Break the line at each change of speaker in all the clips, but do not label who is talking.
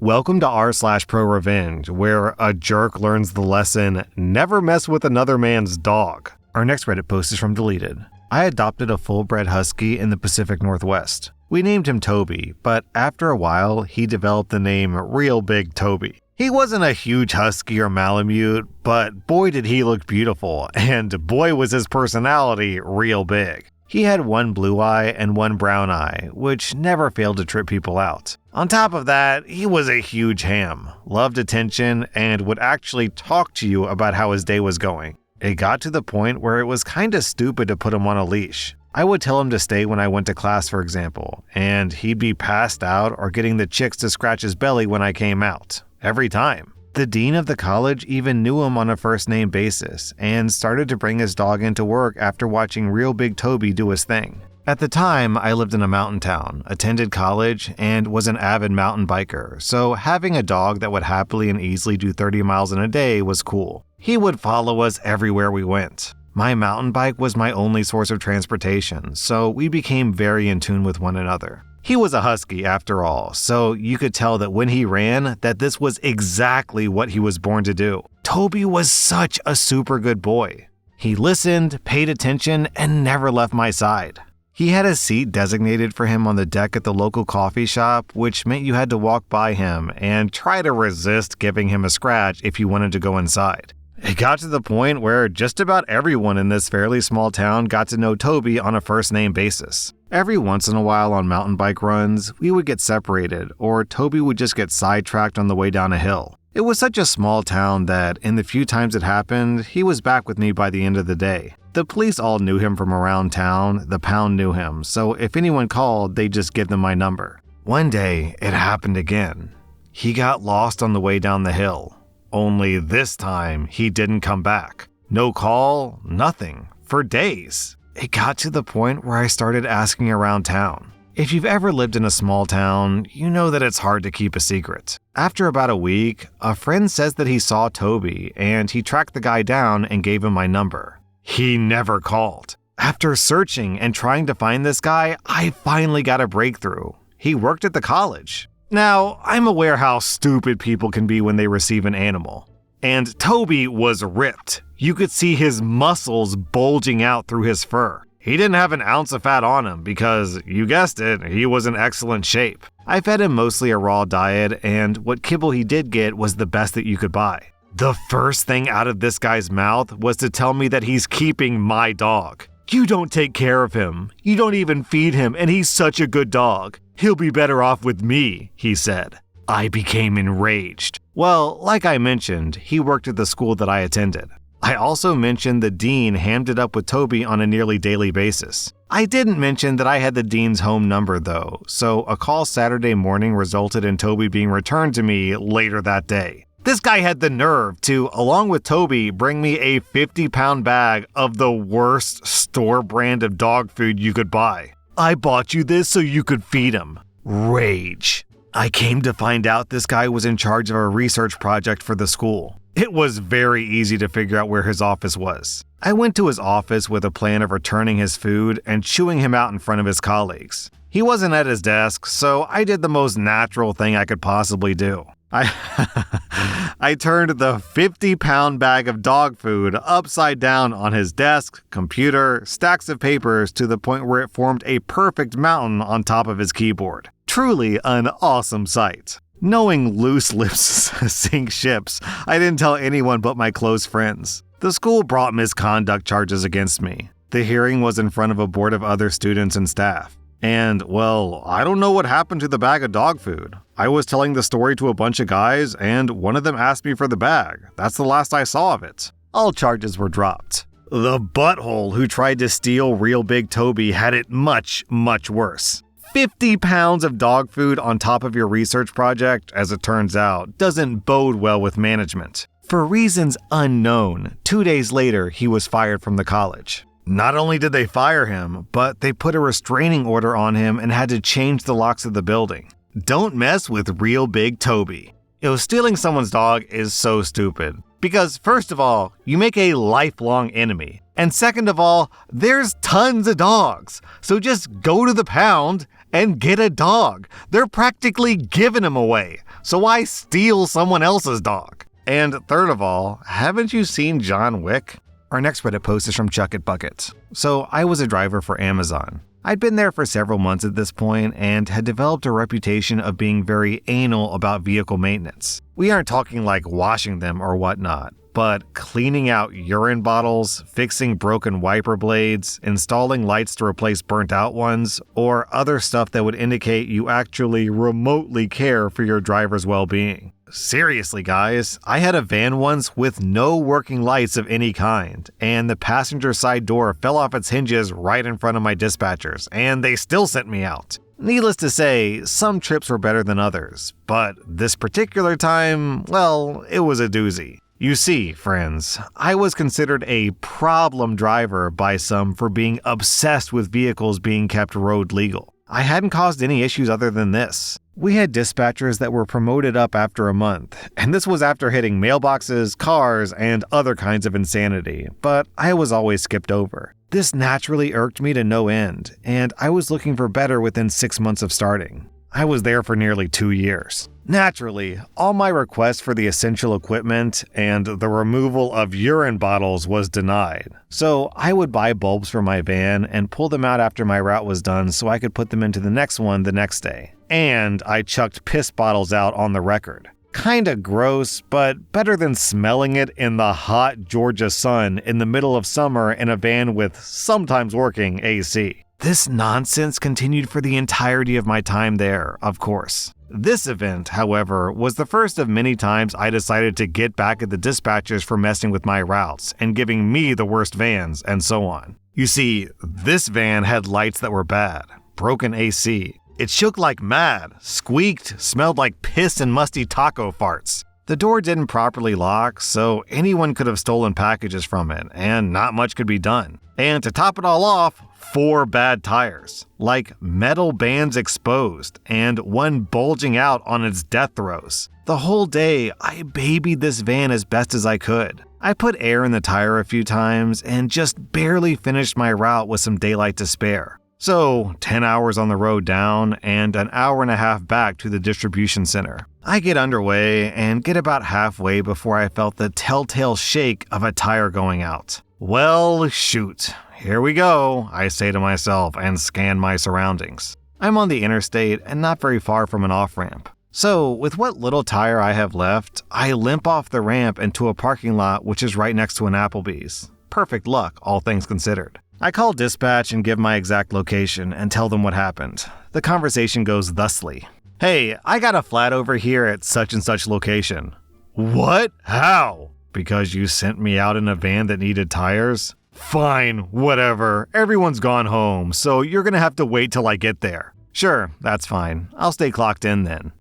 Welcome to r/slash Prorevenge, where a jerk learns the lesson, never mess with another man's dog. Our next Reddit post is from Deleted. I adopted a full-bred husky in the Pacific Northwest. We named him Toby, but after a while, he developed the name Real Big Toby. He wasn't a huge husky or Malamute, but boy did he look beautiful, and boy was his personality real big. He had one blue eye and one brown eye, which never failed to trip people out. On top of that, he was a huge ham, loved attention, and would actually talk to you about how his day was going. It got to the point where it was kinda stupid to put him on a leash. I would tell him to stay when I went to class, for example, and he'd be passed out or getting the chicks to scratch his belly when I came out. Every time. The dean of the college even knew him on a first-name basis and started to bring his dog into work after watching Real Big Toby do his thing. At the time, I lived in a mountain town, attended college, and was an avid mountain biker, so having a dog that would happily and easily do 30 miles in a day was cool. He would follow us everywhere we went. My mountain bike was my only source of transportation, so we became very in tune with one another. He was a husky after all, so you could tell that when he ran, that this was exactly what he was born to do. Toby was such a super good boy. He listened, paid attention, and never left my side. He had a seat designated for him on the deck at the local coffee shop, which meant you had to walk by him and try to resist giving him a scratch if you wanted to go inside. It got to the point where just about everyone in this fairly small town got to know Toby on a first-name basis. Every once in a while on mountain bike runs, we would get separated, or Toby would just get sidetracked on the way down a hill. It was such a small town that, in the few times it happened, he was back with me by the end of the day. The police all knew him from around town, the pound knew him, so if anyone called, they'd just give them my number. One day, it happened again. He got lost on the way down the hill. Only this time, he didn't come back. No call, nothing, for days. It got to the point where I started asking around town. If you've ever lived in a small town, you know that it's hard to keep a secret. After about a week, a friend says that he saw Toby, and he tracked the guy down and gave him my number. He never called. After searching and trying to find this guy, I finally got a breakthrough. He worked at the college. Now, I'm aware how stupid people can be when they receive an animal. And Toby was ripped. You could see his muscles bulging out through his fur. He didn't have an ounce of fat on him because, you guessed it, he was in excellent shape. I fed him mostly a raw diet, and what kibble he did get was the best that you could buy. The first thing out of this guy's mouth was to tell me that he's keeping my dog. You don't take care of him. You don't even feed him, and he's such a good dog. He'll be better off with me, he said. I became enraged. Well, like I mentioned, he worked at the school that I attended. I also mentioned the dean hammed it up with Toby on a nearly daily basis. I didn't mention that I had the dean's home number though, so a call Saturday morning resulted in Toby being returned to me later that day. This guy had the nerve to, along with Toby, bring me a 50-pound bag of the worst store brand of dog food you could buy. I bought you this so you could feed him. Rage. I came to find out this guy was in charge of a research project for the school. It was very easy to figure out where his office was. I went to his office with a plan of returning his food and chewing him out in front of his colleagues. He wasn't at his desk, so I did the most natural thing I could possibly do. I turned the 50-pound bag of dog food upside down on his desk, computer, stacks of papers to the point where it formed a perfect mountain on top of his keyboard. Truly an awesome sight. Knowing loose lips sink ships, I didn't tell anyone but my close friends. The school brought misconduct charges against me. The hearing was in front of a board of other students and staff. And, well, I don't know what happened to the bag of dog food. I was telling the story to a bunch of guys, and one of them asked me for the bag. That's the last I saw of it. All charges were dropped. The butthole who tried to steal Real Big Toby had it much, much worse. 50 pounds of dog food on top of your research project, as it turns out, doesn't bode well with management. For reasons unknown, 2 days later, he was fired from the college. Not only did they fire him, but they put a restraining order on him and had to change the locks of the building. Don't mess with Real Big Toby. Stealing someone's dog is so stupid. Because first of all, you make a lifelong enemy. And second of all, there's tons of dogs. So just go to the pound and get a dog. They're practically giving him away. So why steal someone else's dog? And third of all, haven't you seen John Wick? Our next Reddit post is from Chuck It Bucket. So I was a driver for Amazon. I'd been there for several months at this point and had developed a reputation of being very anal about vehicle maintenance. We aren't talking like washing them or whatnot, but cleaning out urine bottles, fixing broken wiper blades, installing lights to replace burnt out ones, or other stuff that would indicate you actually remotely care for your driver's well-being. Seriously, guys, I had a van once with no working lights of any kind, and the passenger side door fell off its hinges right in front of my dispatchers, and they still sent me out. Needless to say, some trips were better than others, but this particular time, well, it was a doozy. You see, friends, I was considered a problem driver by some for being obsessed with vehicles being kept road legal. I hadn't caused any issues other than this. We had dispatchers that were promoted up after a month, and this was after hitting mailboxes, cars, and other kinds of insanity, but I was always skipped over. This naturally irked me to no end, and I was looking for better within 6 months of starting. I was there for nearly 2 years. Naturally, all my requests for the essential equipment and the removal of urine bottles was denied. So I would buy bulbs for my van and pull them out after my route was done so I could put them into the next one the next day. And I chucked piss bottles out on the record. Kinda gross, but better than smelling it in the hot Georgia sun in the middle of summer in a van with sometimes working AC. This nonsense continued for the entirety of my time there, of course. This event, however, was the first of many times I decided to get back at the dispatchers for messing with my routes and giving me the worst vans and so on. You see, this van had lights that were bad, broken AC. It shook like mad, squeaked, smelled like piss and musty taco farts. The door didn't properly lock, so anyone could have stolen packages from it, and not much could be done. And to top it all off, 4 bad tires, like metal bands exposed, and one bulging out on its death throes. The whole day, I babied this van as best as I could. I put air in the tire a few times, and just barely finished my route with some daylight to spare. So, 10 hours on the road down, and an hour and a half back to the distribution center. I get underway, and get about halfway before I felt the telltale shake of a tire going out. Well, shoot. Here we go, I say to myself and scan my surroundings. I'm on the interstate and not very far from an off-ramp. So, with what little tire I have left, I limp off the ramp into a parking lot which is right next to an Applebee's. Perfect luck, all things considered. I call dispatch and give my exact location and tell them what happened. The conversation goes thusly. Hey, I got a flat over here at such and such location. What? How? Because you sent me out in a van that needed tires? Fine, whatever. Everyone's gone home, so you're gonna have to wait till I get there. Sure, that's fine. I'll stay clocked in then.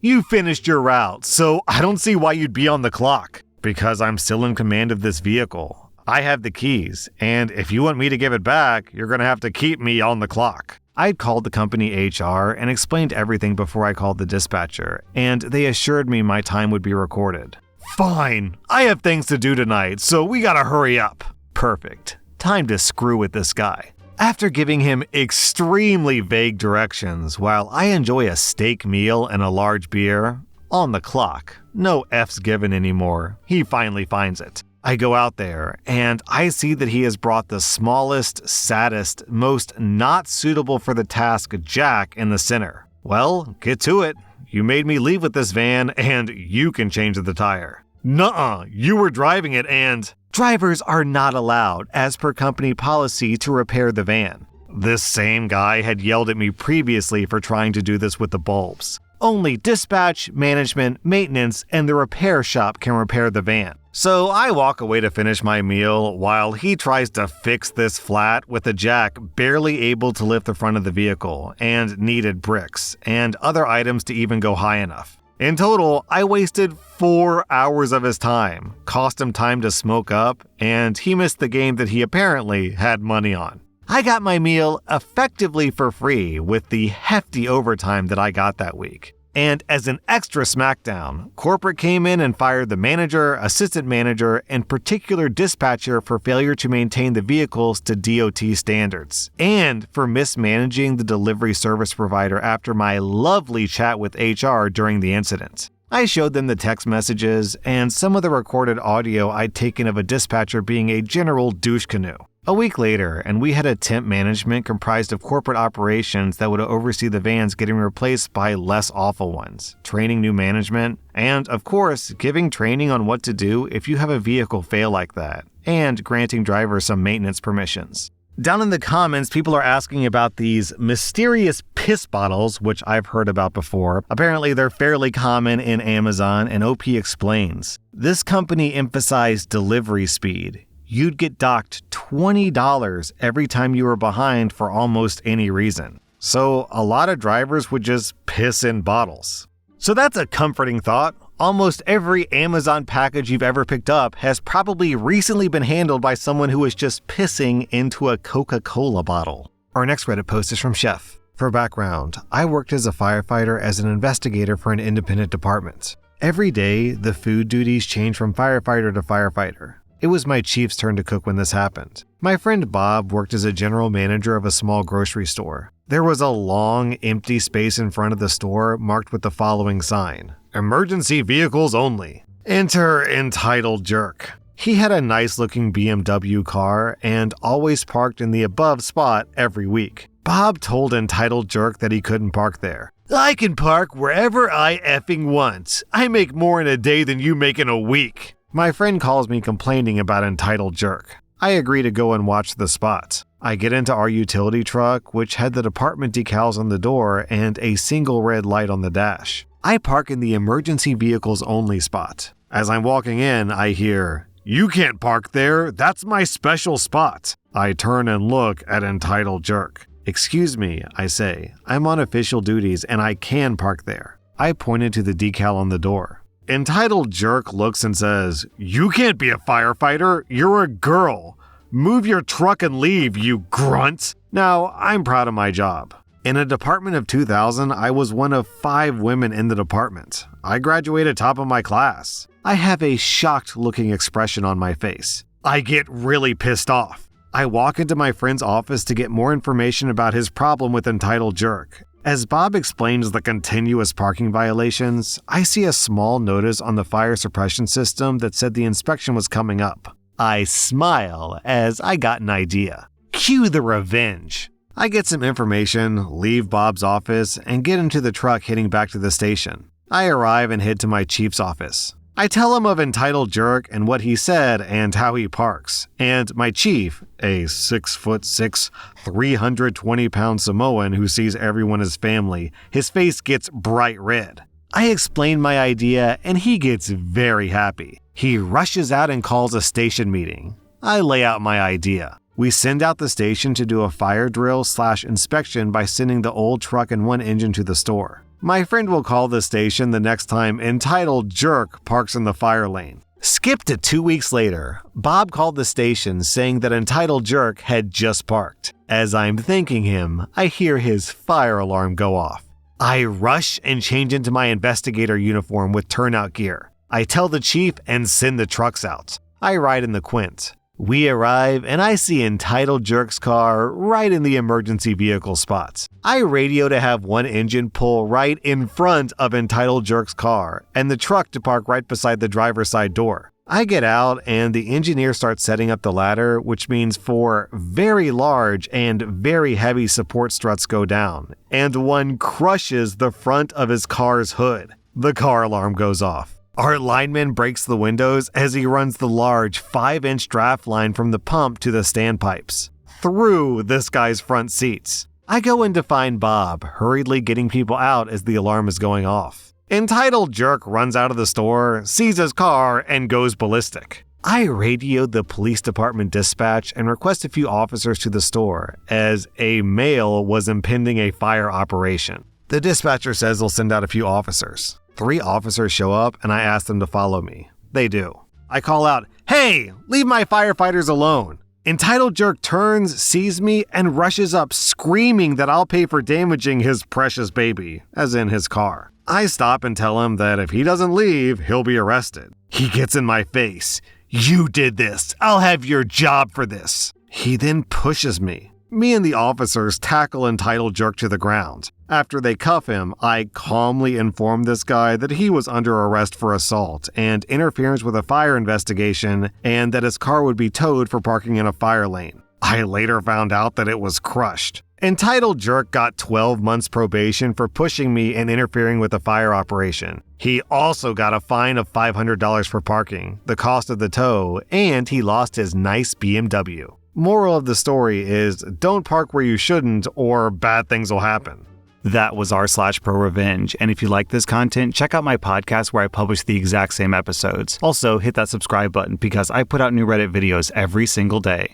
You finished your route, so I don't see why you'd be on the clock. Because I'm still in command of this vehicle. I have the keys, and if you want me to give it back, you're gonna have to keep me on the clock. I'd called the company HR and explained everything before I called the dispatcher, and they assured me my time would be recorded. Fine, I have things to do tonight, so we gotta hurry up. Perfect. Time to screw with this guy. After giving him extremely vague directions while I enjoy a steak meal and a large beer, on the clock, no F's given anymore, he finally finds it. I go out there, and I see that he has brought the smallest, saddest, most not suitable for the task jack in the center. Well, get to it. You made me leave with this van, and you can change the tire. Nuh-uh, you were driving it and... Drivers are not allowed, as per company policy, to repair the van. This same guy had yelled at me previously for trying to do this with the bulbs. Only dispatch, management, maintenance, and the repair shop can repair the van. So I walk away to finish my meal while he tries to fix this flat with a jack barely able to lift the front of the vehicle and needed bricks and other items to even go high enough. In total, I wasted 4 hours of his time, cost him time to smoke up, and he missed the game that he apparently had money on. I got my meal effectively for free with the hefty overtime that I got that week. And as an extra smackdown, corporate came in and fired the manager, assistant manager, and particular dispatcher for failure to maintain the vehicles to DOT standards, and for mismanaging the delivery service provider after my lovely chat with HR during the incident. I showed them the text messages and some of the recorded audio I'd taken of a dispatcher being a general douche canoe. A week later, and we had a temp management comprised of corporate operations that would oversee the vans getting replaced by less awful ones, training new management, and, of course, giving training on what to do if you have a vehicle fail like that, and granting drivers some maintenance permissions. Down in the comments, people are asking about these mysterious piss bottles, which I've heard about before. Apparently, they're fairly common in Amazon, and OP explains. This company emphasized delivery speed. You'd get docked $20 every time you were behind for almost any reason. So a lot of drivers would just piss in bottles. So that's a comforting thought. Almost every Amazon package you've ever picked up has probably recently been handled by someone who was just pissing into a Coca-Cola bottle. Our next Reddit post is from Chef. For background, I worked as a firefighter as an investigator for an independent department. Every day, the food duties change from firefighter to firefighter. It was my chief's turn to cook when this happened. My friend Bob worked as a general manager of a small grocery store. There was a long, empty space in front of the store marked with the following sign: "Emergency vehicles only. Enter entitled jerk." He had a nice-looking BMW car and always parked in the above spot every week. Bob told entitled jerk that he couldn't park there. "I can park wherever I effing want. I make more in a day than you make in a week." My friend calls me complaining about entitled jerk. I agree to go and watch the spot. I get into our utility truck, which had the department decals on the door and a single red light on the dash. I park in the emergency vehicles only spot. As I'm walking in, I hear, "You can't park there, that's my special spot." I turn and look at entitled jerk. "Excuse me," I say, "I'm on official duties and I can park there." I pointed to the decal on the door. Entitled jerk looks and says, "You can't be a firefighter, you're a girl. Move your truck and leave, you grunt." Now, I'm proud of my job. In a department of 2,000, I was one of 5 women in the department. I graduated top of my class. I have a shocked-looking expression on my face. I get really pissed off. I walk into my friend's office to get more information about his problem with entitled jerk. As Bob explains the continuous parking violations, I see a small notice on the fire suppression system that said the inspection was coming up. I smile as I got an idea. Cue the revenge. I get some information, leave Bob's office, and get into the truck heading back to the station. I arrive and head to my chief's office. I tell him of entitled jerk and what he said and how he parks. And my chief, a 6'6", 320-pound Samoan who sees everyone as family, his face gets bright red. I explain my idea and he gets very happy. He rushes out and calls a station meeting. I lay out my idea. We send out the station to do a fire drill/inspection by sending the old truck and one engine to the store. My friend will call the station the next time entitled jerk parks in the fire lane. Skip to 2 weeks later, Bob called the station saying that entitled jerk had just parked. As I'm thanking him, I hear his fire alarm go off. I rush and change into my investigator uniform with turnout gear. I tell the chief and send the trucks out. I ride in the Quint. We arrive and I see entitled jerk's car right in the emergency vehicle spots. I radio to have one engine pull right in front of entitled jerk's car and the truck to park right beside the driver's side door. I get out and the engineer starts setting up the ladder, which means 4 very large and very heavy support struts go down, and one crushes the front of his car's hood. The car alarm goes off. Our lineman breaks the windows as he runs the large 5-inch draft line from the pump to the standpipes, through this guy's front seats. I go in to find Bob, hurriedly getting people out as the alarm is going off. Entitled jerk runs out of the store, sees his car, and goes ballistic. I radioed the police department dispatch and request a few officers to the store, as a male was impending a fire operation. The dispatcher says they'll send out a few officers. 3 officers show up and I ask them to follow me. They do. I call out, "Hey, leave my firefighters alone." Entitled jerk turns, sees me, and rushes up screaming that I'll pay for damaging his precious baby, as in his car. I stop and tell him that if he doesn't leave, he'll be arrested. He gets in my face. "You did this. I'll have your job for this." He then pushes me. Me and the officers tackle entitled jerk to the ground. After they cuff him, I calmly inform this guy that he was under arrest for assault and interference with a fire investigation, and that his car would be towed for parking in a fire lane. I later found out that it was crushed. Entitled jerk got 12 months probation for pushing me and interfering with a fire operation. He also got a fine of $500 for parking, the cost of the tow, and he lost his nice BMW. Moral of the story is, don't park where you shouldn't or bad things will happen. That was r/Prorevenge, and if you like this content, check out my podcast where I publish the exact same episodes. Also, hit that subscribe button because I put out new Reddit videos every single day.